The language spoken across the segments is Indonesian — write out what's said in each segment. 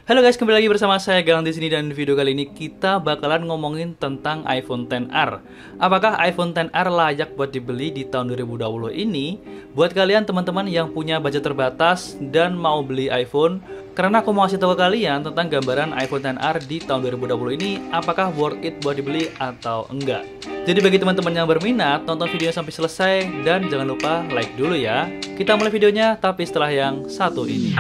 Halo guys, kembali lagi bersama saya Galang di sini, dan di video kali ini kita bakalan ngomongin tentang iPhone XR. Apakah iPhone XR layak buat dibeli di tahun 2020 ini? Buat kalian teman-teman yang punya budget terbatas dan mau beli iPhone, karena aku mau kasih tahu ke kalian tentang gambaran iPhone XR di tahun 2020 ini, apakah worth it buat dibeli atau enggak. Jadi bagi teman-teman yang berminat, tonton videonya sampai selesai dan jangan lupa like dulu ya. Kita mulai videonya, tapi setelah yang satu ini.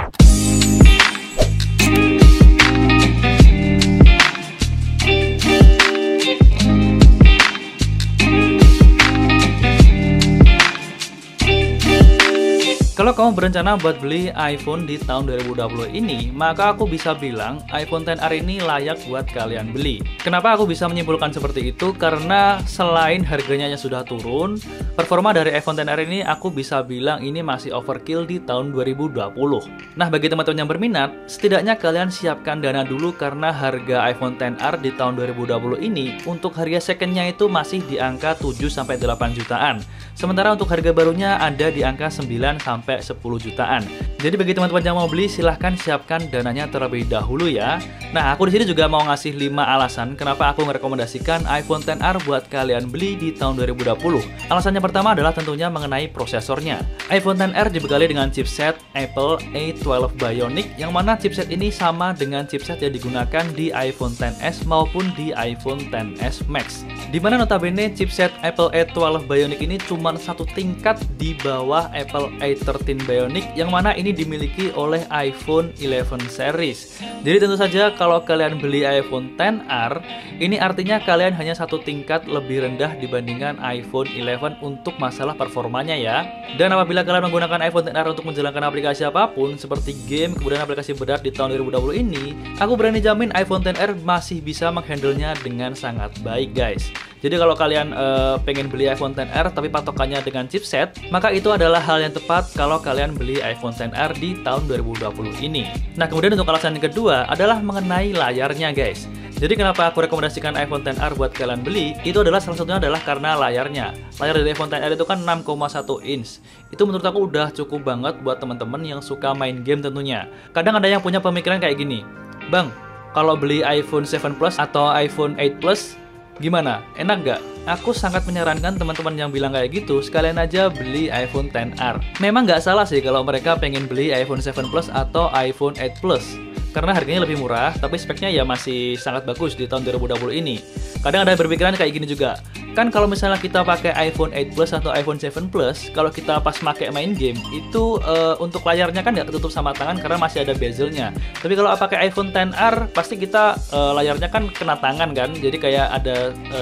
Kalau kamu berencana buat beli iPhone di tahun 2020 ini, maka aku bisa bilang iPhone XR ini layak buat kalian beli. Kenapa aku bisa menyimpulkan seperti itu? Karena selain harganya yang sudah turun, performa dari iPhone XR ini aku bisa bilang ini masih overkill di tahun 2020. Nah, bagi teman-teman yang berminat, setidaknya kalian siapkan dana dulu karena harga iPhone XR di tahun 2020 ini untuk harga secondnya itu masih di angka 7-8 jutaan. Sementara untuk harga barunya ada di angka 9-10 jutaan. Jadi bagi teman-teman yang mau beli, silahkan siapkan dananya terlebih dahulu ya. Nah, aku di sini juga mau ngasih 5 alasan kenapa aku merekomendasikan iPhone XR buat kalian beli di tahun 2020. Alasannya pertama adalah tentunya mengenai prosesornya. iPhone XR dibekali dengan chipset Apple A12 Bionic, yang mana chipset ini sama dengan chipset yang digunakan di iPhone XS maupun di iPhone XS Max. Dimana notabene chipset Apple A12 Bionic ini cuma satu tingkat di bawah Apple A13 Bionic, yang mana ini dimiliki oleh iPhone 11 series. Jadi tentu saja kalau kalian beli iPhone XR, ini artinya kalian hanya satu tingkat lebih rendah dibandingkan iPhone 11 untuk masalah performanya ya. Dan apabila kalian menggunakan iPhone XR untuk menjalankan aplikasi apapun seperti game, kemudian aplikasi berat di tahun 2020 ini, aku berani jamin iPhone XR masih bisa menghandlenya dengan sangat baik guys. Jadi kalau kalian pengen beli iPhone XR tapi patokannya dengan chipset, maka itu adalah hal yang tepat kalau kalian beli iPhone XR di tahun 2020 ini. Nah, kemudian untuk alasan yang kedua adalah mengenai layarnya guys. Jadi kenapa aku rekomendasikan iPhone XR buat kalian beli, itu adalah salah satunya adalah karena layarnya. Layar dari iPhone XR itu kan 6,1 inch. Itu menurut aku udah cukup banget buat teman-teman yang suka main game tentunya. Kadang ada yang punya pemikiran kayak gini, Bang, kalau beli iPhone 7 Plus atau iPhone 8 Plus, gimana? Enak gak? Aku sangat menyarankan teman-teman yang bilang kayak gitu, sekalian aja beli iPhone XR. Memang nggak salah sih kalau mereka pengen beli iPhone 7 Plus atau iPhone 8 Plus, karena harganya lebih murah, tapi speknya ya masih sangat bagus di tahun 2020 ini. Kadang ada yang berpikiran kayak gini juga, kan kalau misalnya kita pakai iPhone 8 Plus atau iPhone 7 Plus, kalau kita pas pakai main game, itu untuk layarnya kan nggak ketutup sama tangan karena masih ada bezelnya. Tapi kalau pakai iPhone XR, pasti kita layarnya kan kena tangan kan, jadi kayak ada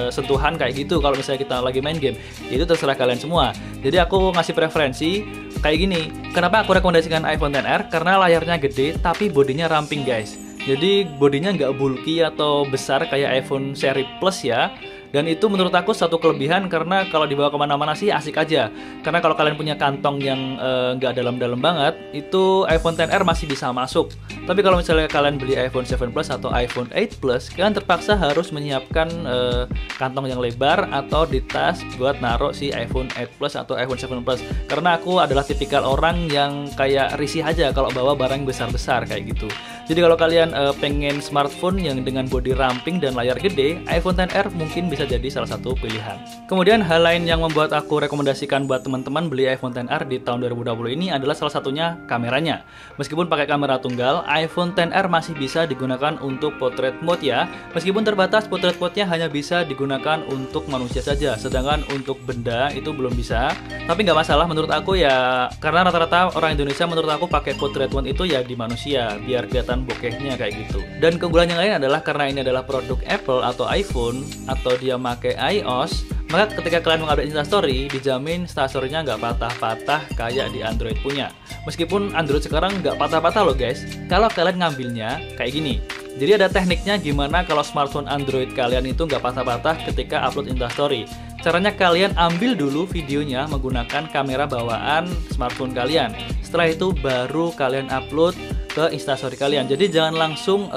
sentuhan kayak gitu kalau misalnya kita lagi main game. Itu terserah kalian semua. Jadi aku ngasih preferensi kayak gini. Kenapa aku rekomendasikan iPhone XR? Karena layarnya gede tapi bodinya ramping guys. Jadi bodinya nggak bulky atau besar kayak iPhone seri Plus ya. Dan itu menurut aku satu kelebihan, karena kalau dibawa kemana-mana sih asik aja. Karena kalau kalian punya kantong yang nggak dalam-dalam banget, itu iPhone XR masih bisa masuk. Tapi kalau misalnya kalian beli iPhone 7 Plus atau iPhone 8 Plus, kalian terpaksa harus menyiapkan kantong yang lebar atau di tas buat naruh si iPhone 8 Plus atau iPhone 7 Plus. Karena aku adalah tipikal orang yang kayak risih aja kalau bawa barang besar-besar kayak gitu. Jadi kalau kalian pengen smartphone yang dengan bodi ramping dan layar gede, iPhone XR mungkin bisa jadi salah satu pilihan. Kemudian hal lain yang membuat aku rekomendasikan buat teman-teman beli iPhone XR di tahun 2020 ini adalah salah satunya kameranya. Meskipun pakai kamera tunggal, iPhone XR masih bisa digunakan untuk portrait mode ya. Meskipun terbatas, portrait mode-nya hanya bisa digunakan untuk manusia saja, sedangkan untuk benda itu belum bisa. Tapi nggak masalah menurut aku ya, karena rata-rata orang Indonesia menurut aku pakai portrait mode itu ya di manusia, biar kelihatan bokehnya kayak gitu. Dan keunggulan yang lain adalah karena ini adalah produk Apple atau iPhone, atau dia pakai iOS, maka ketika kalian mengupdate Instastory, dijamin Instastory-nya nggak patah-patah kayak di Android punya. Meskipun Android sekarang nggak patah-patah loh guys, kalau kalian ngambilnya kayak gini. Jadi ada tekniknya gimana kalau smartphone Android kalian itu nggak patah-patah ketika upload Instastory. Caranya kalian ambil dulu videonya menggunakan kamera bawaan smartphone kalian. Setelah itu baru kalian upload ke Instastory kalian. Jadi jangan langsung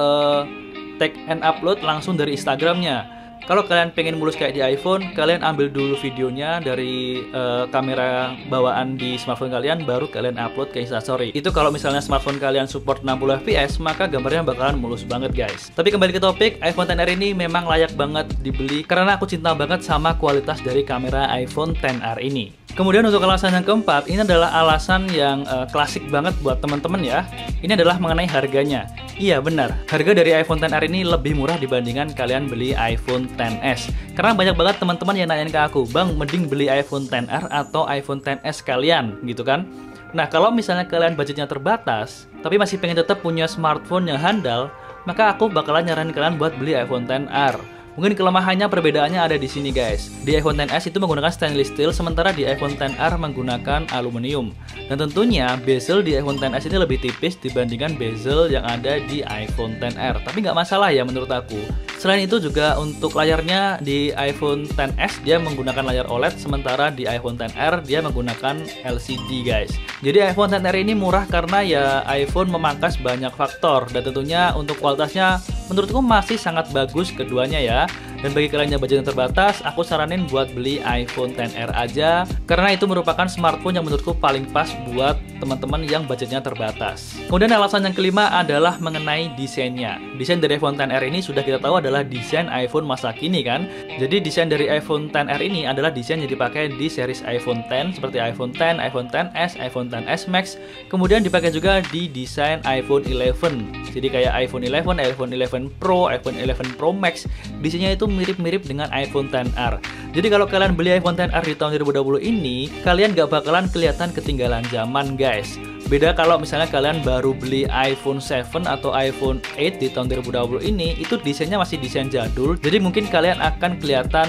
tag and upload langsung dari Instagramnya. Kalau kalian pengen mulus kayak di iPhone, kalian ambil dulu videonya dari kamera bawaan di smartphone kalian, baru kalian upload ke Instastory. Itu kalau misalnya smartphone kalian support 60 fps, maka gambarnya bakalan mulus banget guys. Tapi kembali ke topik, iPhone XR ini memang layak banget dibeli karena aku cinta banget sama kualitas dari kamera iPhone XR ini. Kemudian untuk alasan yang keempat, ini adalah alasan yang klasik banget buat teman-teman ya. Ini adalah mengenai harganya. Iya benar, harga dari iPhone XR ini lebih murah dibandingkan kalian beli iPhone XS. Karena banyak banget teman-teman yang nanyain ke aku, Bang, mending beli iPhone XR atau iPhone XS kalian, gitu kan? Nah, kalau misalnya kalian budgetnya terbatas, tapi masih pengen tetap punya smartphone yang handal, maka aku bakalan nyaranin kalian buat beli iPhone XR. Mungkin kelemahannya perbedaannya ada di sini guys. Di iPhone XS itu menggunakan stainless steel, sementara di iPhone XR menggunakan aluminium. Dan tentunya bezel di iPhone XS ini lebih tipis dibandingkan bezel yang ada di iPhone XR. Tapi nggak masalah ya menurut aku. Selain itu juga untuk layarnya di iPhone XS dia menggunakan layar OLED, sementara di iPhone XR dia menggunakan LCD guys. Jadi iPhone XR ini murah karena ya iPhone memangkas banyak faktor, dan tentunya untuk kualitasnya menurutku masih sangat bagus keduanya ya. Dan bagi kalian yang budgetnya terbatas, aku saranin buat beli iPhone XR aja, karena itu merupakan smartphone yang menurutku paling pas buat teman-teman yang budgetnya terbatas. Kemudian alasan yang kelima adalah mengenai desainnya. Desain dari iPhone XR ini sudah kita tahu adalah desain iPhone masa kini kan. Jadi desain dari iPhone XR ini adalah desain yang dipakai di series iPhone X seperti iPhone X, iPhone XS, iPhone XS Max. Kemudian dipakai juga di desain iPhone 11. Jadi kayak iPhone 11, iPhone 11 Pro, iPhone 11 Pro Max, desainnya itu mirip-mirip dengan iPhone XR. Jadi kalau kalian beli iPhone XR di tahun 2020 ini, kalian gak bakalan kelihatan ketinggalan zaman guys. Beda kalau misalnya kalian baru beli iPhone 7 atau iPhone 8 di tahun 2020 ini, itu desainnya masih desain jadul. Jadi mungkin kalian akan kelihatan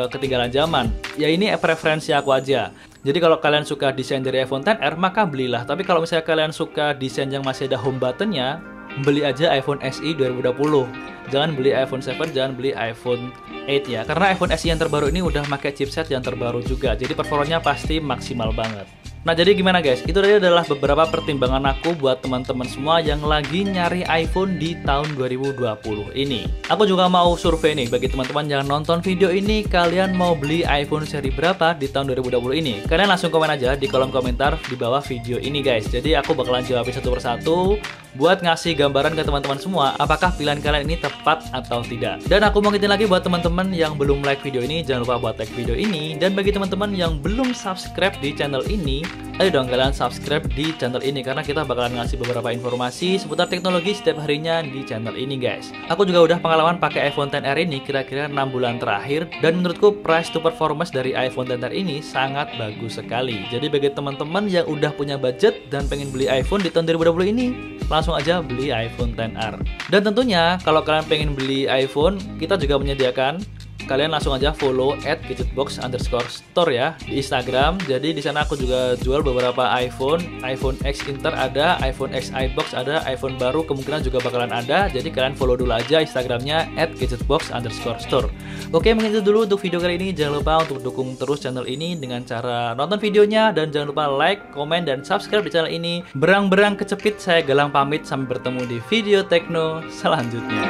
ketinggalan zaman. Ya ini preferensi aku aja. Jadi kalau kalian suka desain dari iPhone XR, maka belilah. Tapi kalau misalnya kalian suka desain yang masih ada home buttonnya, beli aja iPhone SE 2020. Jangan beli iPhone 7, jangan beli iPhone 8 ya. Karena iPhone SE yang terbaru ini udah pakai chipset yang terbaru juga. Jadi performanya pasti maksimal banget. Nah jadi gimana guys, itu tadi adalah beberapa pertimbangan aku buat teman-teman semua yang lagi nyari iPhone di tahun 2020 ini. Aku juga mau survei nih bagi teman-teman yang nonton video ini, kalian mau beli iPhone seri berapa di tahun 2020 ini? Kalian langsung komen aja di kolom komentar di bawah video ini guys. Jadi aku bakalan jawabin satu persatu buat ngasih gambaran ke teman-teman semua apakah pilihan kalian ini tepat atau tidak. Dan aku mau ngingetin lagi buat teman-teman yang belum like video ini, jangan lupa buat like video ini. Dan bagi teman-teman yang belum subscribe di channel ini, ayo dong kalian subscribe di channel ini, karena kita bakalan ngasih beberapa informasi seputar teknologi setiap harinya di channel ini guys. Aku juga udah pengalaman pakai iPhone XR ini kira-kira 6 bulan terakhir, dan menurutku price to performance dari iPhone XR ini sangat bagus sekali. Jadi bagi teman-teman yang udah punya budget dan pengen beli iPhone di tahun 2020 ini, langsung aja beli iPhone XR. Dan tentunya kalau kalian pengen beli iPhone, kita juga menyediakan, kalian langsung aja follow @gadgetbox_store ya di Instagram. Jadi di sana aku juga jual beberapa iPhone X Inter ada, iPhone X iBox ada, iPhone baru kemungkinan juga bakalan ada. Jadi kalian follow dulu aja Instagramnya @gadgetbox_store. Oke, mungkin itu dulu untuk video kali ini. Jangan lupa untuk dukung terus channel ini dengan cara nonton videonya, dan jangan lupa like, komen, dan subscribe di channel ini. Berang-berang kecepit, saya Galang pamit, sampai bertemu di video tekno selanjutnya.